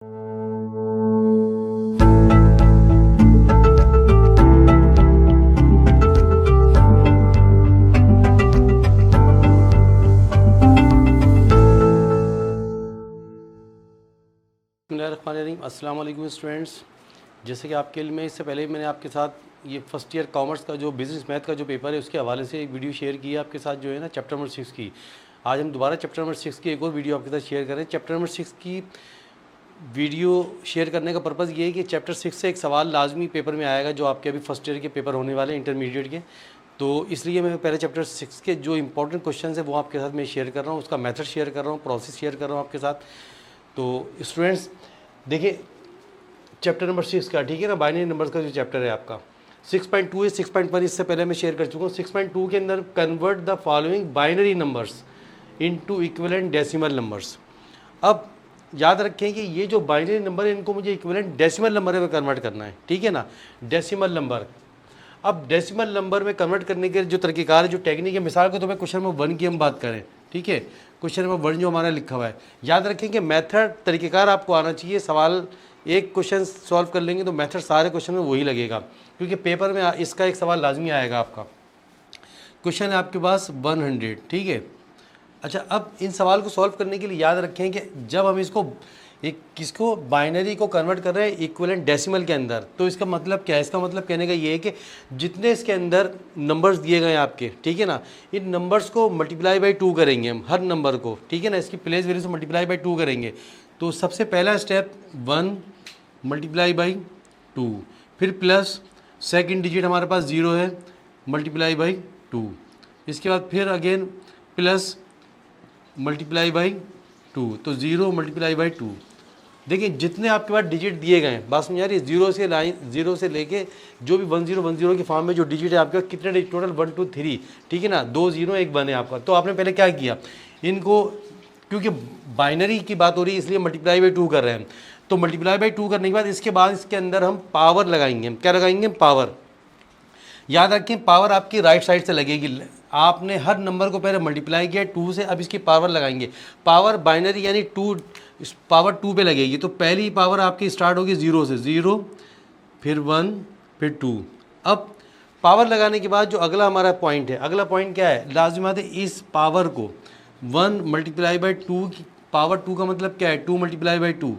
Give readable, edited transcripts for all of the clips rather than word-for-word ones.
अस्सलाम वालेकुम स्टूडेंट्स। जैसे कि आपके लिए मैं इससे पहले मैंने आपके साथ ये फर्स्ट ईयर कॉमर्स का जो बिज़नेस मैथ का जो पेपर है उसके हवाले से एक वीडियो शेयर की है आपके साथ, जो है ना चैप्टर नंबर 6 की। आज हम दोबारा चैप्टर नंबर 6 की एक और वीडियो आपके साथ शेयर करें। चैप्टर नंबर 6 की वीडियो शेयर करने का पर्पज़ ये है कि चैप्टर 6 से एक सवाल लाजमी पेपर में आएगा जो आपके अभी फर्स्ट ईयर के पेपर होने वाले हैं इंटरमीडिएट के। तो इसलिए मैं पहले चैप्टर 6 के जो इंपॉर्टेंट क्वेश्चन है वो आपके साथ मैं शेयर कर रहा हूँ, उसका मेथड शेयर कर रहा हूँ, प्रोसेस शेयर कर रहा हूँ आपके साथ। तो स्टूडेंट्स देखिए चैप्टर नंबर 6 का, ठीक है ना, बाइनरी नंबर्स का जो चैप्टर है आपका 6.2 है। 6.1 इससे पहले मैं शेयर कर चुका हूँ। 6.2 के अंदर convert the following binary numbers into equivalent decimal numbers. अब याद रखें कि ये जो बाइनरी नंबर है इनको मुझे इक्विवेलेंट डेसिमल नंबर में कन्वर्ट करना है, ठीक है ना, डेसिमल नंबर। अब डेसिमल नंबर में कन्वर्ट करने के जो तरीक़ेकार है, जो टेक्निक है, मिसाल के तो मैं क्वेश्चन नंबर 1 की हम बात करें, ठीक है, क्वेश्चन नंबर 1 जो हमारा लिखा हुआ है, याद रखें कि मेथड तरीक़ेकार आपको आना चाहिए। सवाल एक क्वेश्चन सॉल्व कर लेंगे तो मेथड सारे क्वेश्चन में वही लगेगा, क्योंकि पेपर में इसका एक सवाल लाजमी आएगा आपका। क्वेश्चन है आपके पास 100, ठीक है। अच्छा, अब इन सवाल को सॉल्व करने के लिए याद रखें कि जब हम इसको किसको बाइनरी को कन्वर्ट कर रहे हैं इक्विवेलेंट डेसिमल के अंदर, तो इसका मतलब क्या है? इसका मतलब कहने का ये है कि जितने इसके अंदर नंबर्स दिए गए हैं आपके, ठीक है ना, इन नंबर्स को मल्टीप्लाई बाई 2 करेंगे हम, हर नंबर को, ठीक है ना, इसकी प्लेस वैल्यू से मल्टीप्लाई बाई 2 करेंगे। तो सबसे पहला स्टेप 1 मल्टीप्लाई बाई 2, फिर प्लस सेकंड डिजिट हमारे पास 0 है, मल्टीप्लाई बाई 2, इसके बाद फिर अगेन प्लस मल्टीप्लाई बाई 2, तो 0 मल्टीप्लाई बाई 2। देखिए जितने आपके पास डिजिट दिए गए हैं, बात समझ आ रही है, 0 से लेके जो भी 1010 के फॉर्म में जो डिजिट है आपके पास, कितने डिजिट टोटल 1 2 3, ठीक है ना, 2 0 1 1 है आपका। तो आपने पहले क्या किया, इनको क्योंकि बाइनरी की बात हो रही है इसलिए मल्टीप्लाई बाई 2 कर रहे हैं। तो मल्टीप्लाई बाई 2 करने के बाद इसके बाद इसके अंदर हम पावर लगाएंगे। क्या लगाएंगे? पावर। याद रखें पावर आपकी राइट साइड से लगेगी। आपने हर नंबर को पहले मल्टीप्लाई किया 2 से, अब इसकी पावर लगाएंगे। पावर बाइनरी यानी 2, पावर 2 पे लगेगी। तो पहली पावर आपकी स्टार्ट होगी 0 से, 0 फिर 1 फिर 2। अब पावर लगाने के बाद जो अगला हमारा पॉइंट है, अगला पॉइंट क्या है, लाजिमात है इस पावर को 1 मल्टीप्लाई बाई 2 की पावर 2 का मतलब क्या है, 2 मल्टीप्लाई बाई 2,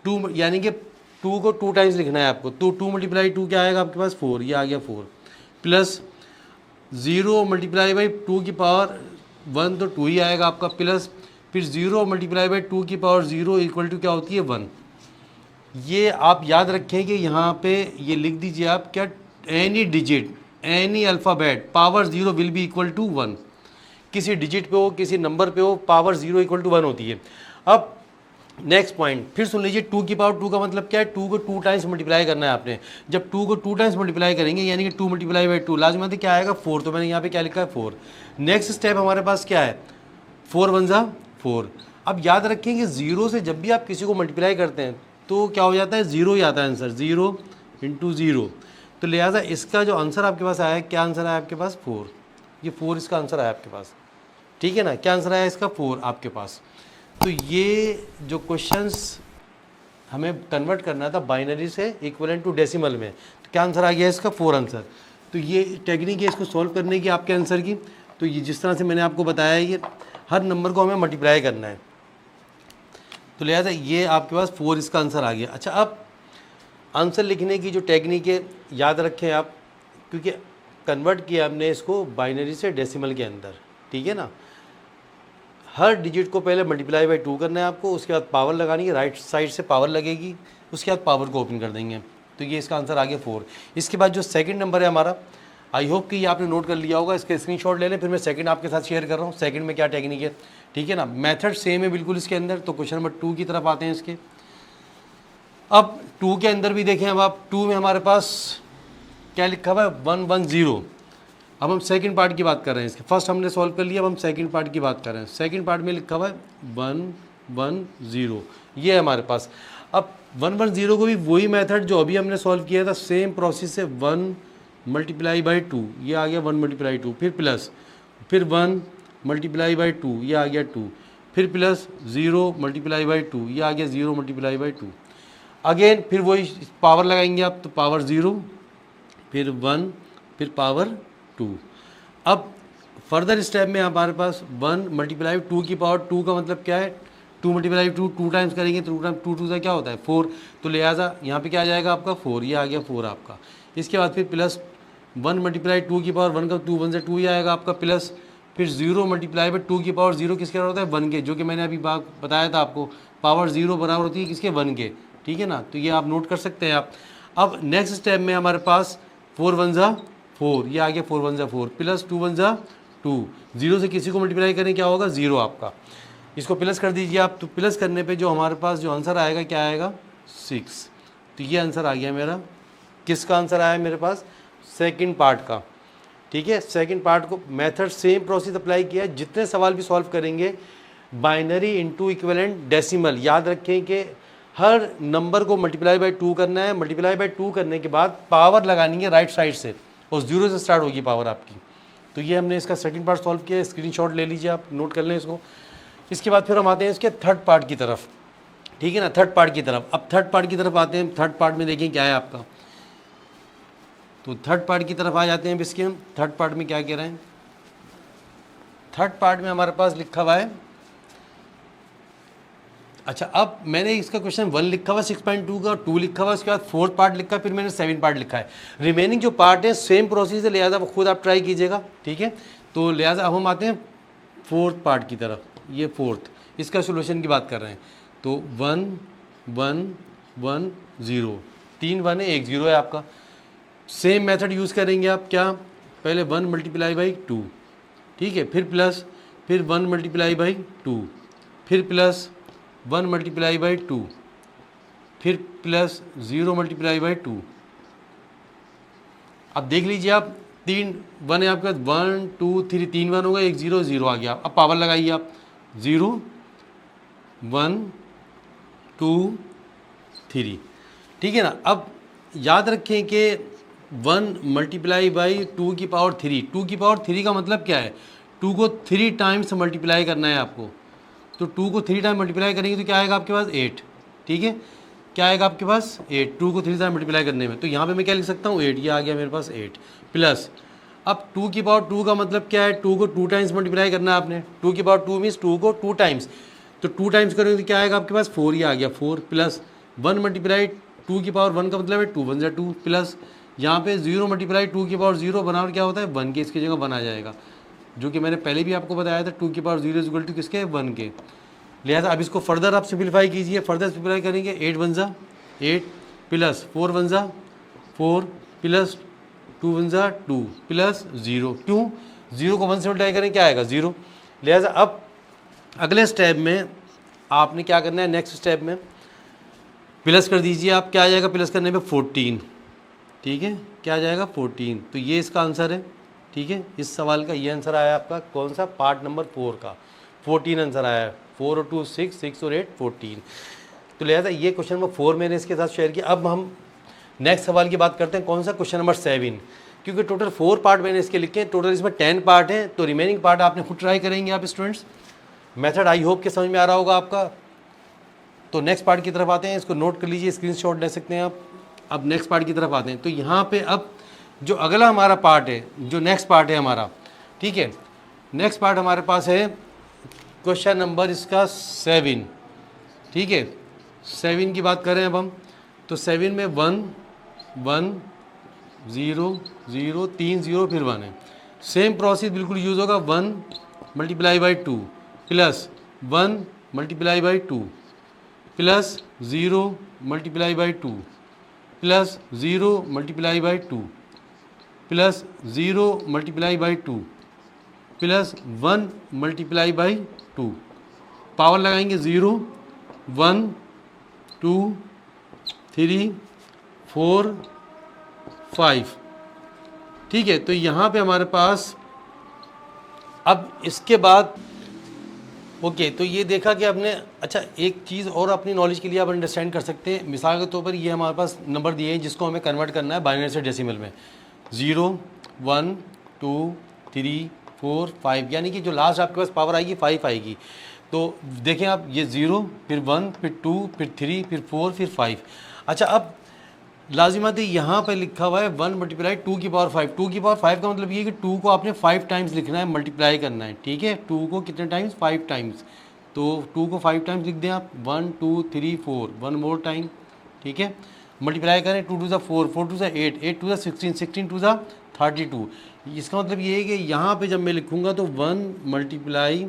2 यानी कि 2 को 2 टाइम्स लिखना है आपको। तो 2 मल्टीप्लाई 2 क्या आएगा आपके पास, 4, ये आ गया 4, प्लस 0 मल्टीप्लाई बाई 2 की पावर 1, तो 2 ही आएगा आपका, प्लस फिर 0 मल्टीप्लाई बाई 2 की पावर 0 इक्वल टू क्या होती है, 1। ये आप याद रखें कि यहाँ पे ये लिख दीजिए आप, क्या, any digit any alphabet power 0 will be equal to 1। किसी डिजिट पे हो, किसी नंबर पे हो, पावर 0 इक्वल टू 1 होती है। अब नेक्स्ट पॉइंट फिर सुन लीजिए, 2 की पावर 2 का मतलब क्या है, 2 को 2 टाइम्स मल्टीप्लाई करना है आपने। जब 2 को 2 टाइम्स मल्टीप्लाई करेंगे यानी कि 2 मल्टीप्लाई बाई 2, लाजमत क्या आएगा, 4। तो मैंने यहाँ पे क्या लिखा है, 4। नेक्स्ट स्टेप हमारे पास क्या है, 4 1 जा 4। अब याद रखें कि 0 से जब भी आप किसी को मल्टीप्लाई करते हैं तो क्या हो जाता है, 0 ही आता है आंसर, 0 इंटू 0। तो लिहाजा इसका जो आंसर आपके पास आया, क्या आंसर आया आपके पास, 4। ये 4 इसका आंसर आया आपके पास, ठीक है ना। क्या आंसर आया इसका, 4 आपके पास। तो ये जो क्वेश्चंस हमें कन्वर्ट करना था बाइनरी से इक्विवेलेंट टू डेसिमल में, तो क्या आंसर आ गया इसका, 4 आंसर। तो ये टेक्निक है इसको सॉल्व करने की आपके आंसर की। तो ये जिस तरह से मैंने आपको बताया, ये हर नंबर को हमें मल्टीप्लाई करना है, तो लिहाजा ये आपके पास 4 इसका आंसर आ गया। अच्छा, अब आंसर लिखने की जो टेक्निक है याद रखें आप, क्योंकि कन्वर्ट किया हमने इसको बाइनरी से डेसिमल के अंदर, ठीक है ना। हर डिजिट को पहले मल्टीप्लाई बाई 2 करना है आपको, उसके बाद पावर लगानी है, राइट साइड से पावर लगेगी, उसके बाद पावर को ओपन कर देंगे। तो ये इसका आंसर आ गया 4। इसके बाद जो सेकंड नंबर है हमारा, आई होप कि ये आपने नोट कर लिया होगा, इसके स्क्रीनशॉट ले लें, फिर मैं सेकंड आपके साथ शेयर कर रहा हूँ। सेकंड में क्या टेक्निक है, ठीक है ना, मेथड सेम है बिल्कुल इसके अंदर। तो क्वेश्चन नंबर 2 की तरफ आते हैं इसके। अब 2 के अंदर भी देखें, अब आप 2 में हमारे पास क्या लिखा हुआ है, 1 1 0। अब हम सेकंड पार्ट की बात कर रहे हैं इसके, फर्स्ट हमने सॉल्व कर लिया, अब हम सेकंड पार्ट की बात कर रहे हैं। सेकंड पार्ट में लिखा हुआ है 1 1 0, ये है हमारे पास। अब 1 1 0 को भी वही मेथड जो अभी हमने सॉल्व किया था, सेम प्रोसेस से 1 मल्टीप्लाई बाई 2, ये आ गया 1 मल्टीप्लाई 2, फिर प्लस, फिर 1 मल्टीप्लाई बाई 2, ये आ गया 2, फिर प्लस 0 मल्टीप्लाई बाई 2, ये आ गया 0 मल्टीप्लाई बाई 2। अगेन फिर वही पावर लगाएंगे आप, तो पावर 0, फिर 1, फिर पावर 2। अब फर्दर स्टेप में हमारे पास 1 मल्टीप्लाई 2 की पावर 2 का मतलब क्या है, 2 मल्टीप्लाई 2, 2 टाइम्स करेंगे तो 2 टाइम 2 से क्या होता है 4, तो लिहाजा यहाँ पे क्या आ जाएगा आपका 4, ये आ गया 4 आपका। इसके बाद फिर प्लस 1 मल्टीप्लाई 2 की पावर 1 का 2 1 से 2 ही आएगा आपका, प्लस फिर 0 मल्टीप्लाई बाई 2 की पावर 0 किसके बराबर होता है 1 के, जो कि मैंने अभी बात बताया था आपको, पावर 0 बराबर होती है किसके 1 के, ठीक है ना। तो ये आप नोट कर सकते हैं आप। अब नेक्स्ट स्टेप में हमारे पास 4 1 जा 4, ये आ गया 4 1 जा 4, प्लस 2 1 जा 2, 0 से किसी को मल्टीप्लाई करें क्या होगा 0 आपका, इसको प्लस कर दीजिए आप। तो प्लस करने पे जो हमारे पास जो आंसर आएगा क्या आएगा 6। तो ये आंसर आ गया मेरा, किसका आंसर आया मेरे पास, सेकंड पार्ट का, ठीक है। सेकंड पार्ट को मेथड सेम प्रोसेस अप्लाई किया है, जितने सवाल भी सॉल्व करेंगे बाइनरी इनटू इक्विवेलेंट डेसिमल, याद रखें कि हर नंबर को मल्टीप्लाई बाय 2 करना है, मल्टीप्लाई बाय 2 करने के बाद पावर लगानी है राइट साइड से और 0 से स्टार्ट होगी पावर आपकी। तो ये हमने इसका सेकंड पार्ट सॉल्व किया, स्क्रीनशॉट ले लीजिए आप, नोट कर लें इसको। इसके बाद फिर हम आते हैं इसके थर्ड पार्ट की तरफ, ठीक है ना, थर्ड पार्ट की तरफ। अब थर्ड पार्ट की तरफ आते हैं, थर्ड पार्ट में देखें क्या है आपका, तो थर्ड पार्ट की तरफ आ जाते हैं। इसके हम थर्ड पार्ट में क्या कह रहे हैं, थर्ड पार्ट में हमारे पास लिखा हुआ है, अच्छा अब मैंने इसका क्वेश्चन 1 लिखा हुआ 6.2 का, 2 लिखा हुआ, उसके बाद फोर्थ पार्ट लिखा है, फिर मैंने 7 पार्ट लिखा है। रिमेनिंग जो पार्ट है सेम प्रोसेस है, लिहाजा वो खुद आप ट्राई कीजिएगा, ठीक है। तो लिहाजा अब हम आते हैं फोर्थ पार्ट की तरफ, ये फोर्थ, इसका सोल्यूशन की बात कर रहे हैं। तो 1 1 1 0, 3 1 है 1 0 है आपका। सेम मेथड यूज़ करेंगे आप, क्या, पहले 1 मल्टीप्लाई बाई 2, ठीक है, फिर प्लस, फिर 1 मल्टीप्लाई बाई 2, फिर प्लस 1 मल्टीप्लाई बाई 2, फिर प्लस 0 मल्टीप्लाई बाई 2। अब देख लीजिए आप, 3 1 है आपके पास, 1 2 3, 3 1 होगा, 1 0 0 आ गया। अब पावर लगाइए आप, 0 1 2 3, ठीक है ना। अब याद रखें कि 1 मल्टीप्लाई बाई 2 की पावर 3, 2 की पावर 3 का मतलब क्या है, 2 को 3 टाइम्स मल्टीप्लाई करना है आपको। तो 2 को 3 टाइम मल्टीप्लाई करेंगे तो क्या आएगा आपके पास 8, ठीक है, क्या आएगा आपके पास 8, 2 को 3 टाइम मल्टीप्लाई करने में। तो यहाँ पे मैं क्या लिख सकता हूँ 8, ये आ गया मेरे पास 8, प्लस अब 2 की पावर 2 का मतलब क्या है, 2 को 2 टाइम्स मल्टीप्लाई करना है आपने, 2 की पावर 2 मीन्स 2 को 2 टाइम्स, तो 2 टाइम्स करेंगे तो क्या आएगा आपके पास 4, ये आ गया 4, प्लस 1 मल्टीप्लाई 2 की पावर 1 का मतलब है 2 1 जा 2, प्लस यहाँ पे 0 मल्टीप्लाई 2 की पावर 0 बनाओ क्या होता है 1 के, इसकी जगह 1 आ जाएगा, जो कि मैंने पहले भी आपको बताया था, 2 की पावर 0 इज इक्वल टू किसके 1 के। लिहाजा अब इसको फर्दर आप सिंप्लीफाई कीजिए, फर्दर सिंप्लीफाई करेंगे 8 1 जा 8, प्लस 4 1 जा 4, प्लस 2 1 जा 2, प्लस 0, क्यों 0 को 1 से मल्टीप्लाई करें क्या आएगा 0। लिहाजा अब अगले स्टेप में आपने क्या करना है, नेक्स्ट स्टेप में प्लस कर दीजिए आप, क्या आ जाएगा प्लस करने पे 14, ठीक है, क्या आ जाएगा 14। तो ये इसका आंसर है, ठीक है, इस सवाल का ये आंसर आया आपका, कौन सा, पार्ट नंबर 4 का 14 आंसर आया है, 4 और 2 6, 6 और 8 14। तो लिहाजा ये क्वेश्चन नंबर 4 मैंने इसके साथ शेयर किया। अब हम नेक्स्ट सवाल की बात करते हैं, कौन सा, क्वेश्चन नंबर 7, क्योंकि टोटल 4 पार्ट मैंने इसके लिखे हैं, टोटल इसमें 10 पार्ट हैं, तो रिमेनिंग पार्ट आपने खुद ट्राई करेंगे आप स्टूडेंट्स। मेथड आई होप के समझ में आ रहा होगा आपका। तो नेक्स्ट पार्ट की तरफ आते हैं, इसको नोट कर लीजिए, स्क्रीनशॉट ले सकते हैं आप। अब नेक्स्ट पार्ट की तरफ आते हैं, तो यहाँ पे अब जो अगला हमारा पार्ट है, जो नेक्स्ट पार्ट है हमारा, ठीक है, नेक्स्ट पार्ट हमारे पास है क्वेश्चन नंबर इसका 7, ठीक है, 7 की बात करें अब हम, तो 7 में 1 1 0 0 3 0 फिर 1 है, सेम प्रोसेस बिल्कुल यूज़ होगा, 1 multiply by 2, plus 1 multiply by 2, plus 0 multiply by 2, plus 0 multiply by 2, plus 0 multiply by 2, plus 1 multiply by 2, power लगाएंगे 0 1 2 3 4 5, ठीक है। तो यहाँ पे हमारे पास अब इसके बाद ओके, तो ये देखा कि आपने, अच्छा एक चीज़ और अपनी नॉलेज के लिए आप अंडरस्टैंड कर सकते हैं, मिसाल के तौर पर ये हमारे पास नंबर दिए हैं जिसको हमें कन्वर्ट करना है बाइनरी से डेसिमल में, 0 1 2 3 4 5, यानी कि जो लास्ट आपके पास पावर आएगी 5 आएगी। तो देखें आप, ये 0 फिर 1 फिर 2 फिर 3 फिर 4 फिर 5। अच्छा, अब लाजिमत यहाँ पे लिखा हुआ है 1 मल्टीप्लाई 2 की पावर 5। 2 की पावर 5 का मतलब ये है कि 2 को आपने 5 टाइम्स लिखना है, मल्टीप्लाई करना है, ठीक है। 2 को कितने टाइम्स? 5 टाइम्स। तो 2 को 5 टाइम्स लिख दें आप, 1 2 3 4, 1 मोर टाइम, ठीक है। मल्टीप्लाई करें, 2 2 4, 4 2 8, 8 2 16, 16 2 32। इसका मतलब ये है कि यहाँ पे जब मैं लिखूँगा तो 1 मल्टीप्लाई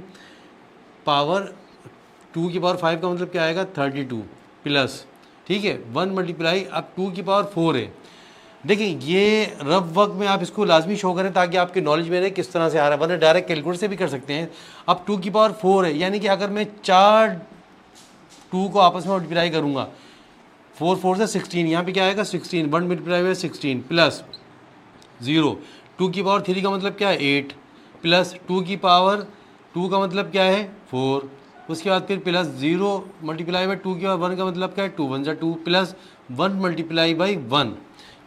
पावर 2 की पावर 5 का मतलब क्या आएगा? 32 प्लस, ठीक है, 1 मल्टीप्लाई, अब 2 की पावर 4 है। देखिए ये रफ वर्क में आप इसको लाजमी शो करें ताकि आपकी नॉलेज में रहे किस तरह से आ रहा है, वरना डायरेक्ट कैलकुलेटर से भी कर सकते हैं। अब 2 की पावर 4 है, यानी कि अगर मैं 4 2 को आपस में मल्टीप्लाई करूँगा, 4 4 से 16, यहाँ पे क्या आएगा? 16, 1 मल्टीप्लाई हुआ 16 प्लस 0, 2 की पावर 3 का मतलब क्या है? 8 प्लस 2 की पावर 2 का मतलब क्या है? 4, उसके बाद फिर प्लस 0 मल्टीप्लाई बाई 2 की पावर 1 का मतलब क्या है? 2 1 2 प्लस 1 मल्टीप्लाई बाई 1।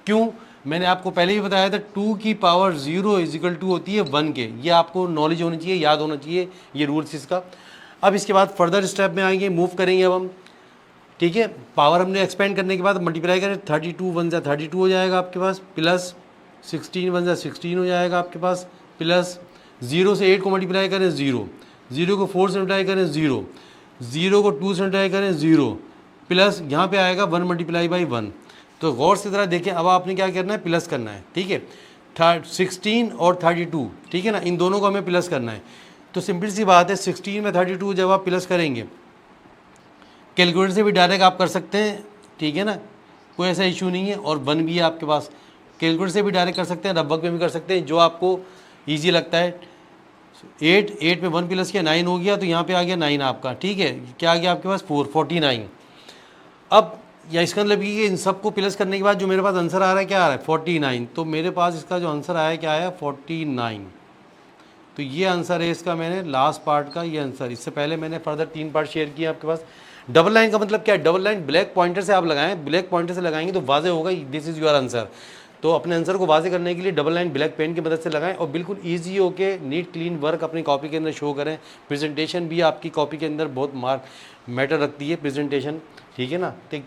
क्यों? मैंने आपको पहले ही बताया था 2 की पावर 0 इजिकल टू होती है 1 के। ये आपको नॉलेज होनी चाहिए, याद होना चाहिए ये रूल्स इसका। अब इसके बाद फर्दर स्टेप में आएंगे, मूव करेंगे अब हम, ठीक है। पावर हमने एक्सपेंड करने के बाद मल्टीप्लाई करें, 32 1 जा 32 हो जाएगा आपके पास, प्लस 16 1 जा 16 हो जाएगा आपके पास, प्लस 0 से 8 को मल्टीप्लाई करें 0, 0 को 4 से मल्टीप्लाई करें 0, 0 को 2 से मल्टीप्लाई करें 0, प्लस यहाँ पे आएगा 1 मल्टीप्लाई बाई 1। तो गौर से ज़रा देखें, अब आपने क्या करना है? प्लस करना है, ठीक है। 16 और 32, ठीक है ना, इन दोनों को हमें प्लस करना है। तो सिंपल सी बात है, 16 में 32 जब आप प्लस करेंगे, कैलकुलेटर से भी डायरेक्ट आप कर सकते हैं, ठीक है ना, कोई ऐसा इशू नहीं है। और 1 भी है आपके पास, कैलकुलेटर से भी डायरेक्ट कर सकते हैं, रबक में भी कर सकते हैं, जो आपको ईजी लगता है। 8 में 1 प्लस किया 9 हो गया, तो यहाँ पे आ गया 9 आपका, ठीक है। क्या आ गया आपके पास? 4 49। अब या इसका मतलब ये इन सबको प्लस करने के बाद जो मेरे पास आंसर आ रहा है, क्या आ रहा है? 49। तो मेरे पास इसका जो आंसर आया क्या आया? 49। तो ये आंसर है इसका, मैंने लास्ट पार्ट का ये आंसर। इससे पहले मैंने फर्दर 3 पार्ट शेयर किए आपके पास। डबल लाइन का मतलब क्या है? डबल लाइन ब्लैक पॉइंटर से आप लगाएं, ब्लैक पॉइंटर से लगाएंगे तो वाजे होगा दिस इज़ योर आंसर। तो अपने आंसर को वाजे करने के लिए डबल लाइन ब्लैक पेन की मदद से लगाएं और बिल्कुल ईजी होके नीट क्लीन वर्क अपनी कॉपी के अंदर शो करें। प्रेजेंटेशन भी आपकी कॉपी के अंदर बहुत मैटर रखती है प्रेजेंटेशन, ठीक है ना। तो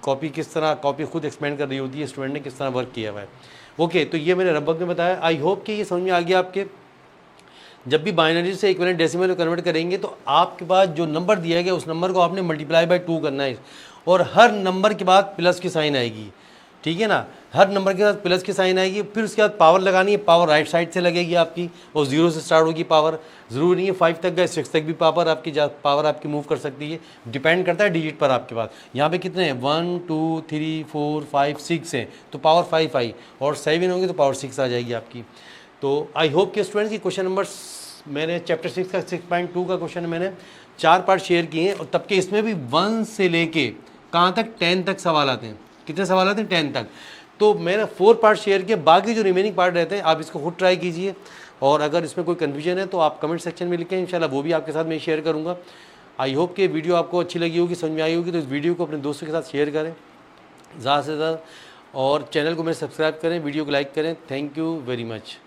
कॉपी किस तरह, कॉपी खुद एक्सपेंड कर रही होती है, स्टूडेंट ने किस तरह वर्क किया हुआ है। ओके, तो ये मैंने रबक में बताया। आई होप कि ये समझ में आ गया आपके। जब भी बाइनरी से इक्विवेलेंट डेसिमल में कन्वर्ट करेंगे तो आपके पास जो नंबर दिया गया उस नंबर को आपने मल्टीप्लाई बाय 2 करना है, और हर नंबर के बाद प्लस की साइन आएगी, ठीक है ना। हर नंबर के साथ प्लस की साइन आएगी, फिर उसके बाद पावर लगानी है, पावर राइट साइड से लगेगी आपकी, और 0 से स्टार्ट होगी पावर। ज़रूरी नहीं है 5 तक गए, 6 तक भी पावर आपकी मूव कर सकती है, डिपेंड करता है डिजिट पर आपके पास। यहाँ पे कितने हैं? 1 2 3 4 5 6 हैं, तो पावर 5 आई, और 7 होंगे तो पावर 6 आ जाएगी आपकी। तो आई होप कि स्टूडेंट्स की क्वेश्चन नंबर मैंने चैप्टर 6 का 6.2 का क्वेश्चन मैंने 4 पार्ट शेयर किए हैं, और तब के इसमें भी 1 से लेके कहाँ तक? 10 तक सवाल आते हैं। कितने सवाल आते हैं? 10 तक। तो मैंने 4 पार्ट शेयर किए, बाकी जो रिमेनिंग पार्ट रहते हैं आप इसको खुद ट्राई कीजिए, और अगर इसमें कोई कन्फ्यूजन है तो आप कमेंट सेक्शन में लिखें, इंशाल्लाह वो भी आपके साथ मैं शेयर करूँगा। आई होप कि वीडियो आपको अच्छी लगी होगी, समझ में आई होगी। तो इस वीडियो को अपने दोस्तों के साथ शेयर करें ज़्यादा से ज़्यादा, और चैनल को मेरे सब्सक्राइब करें, वीडियो को लाइक करें। Thank you very much.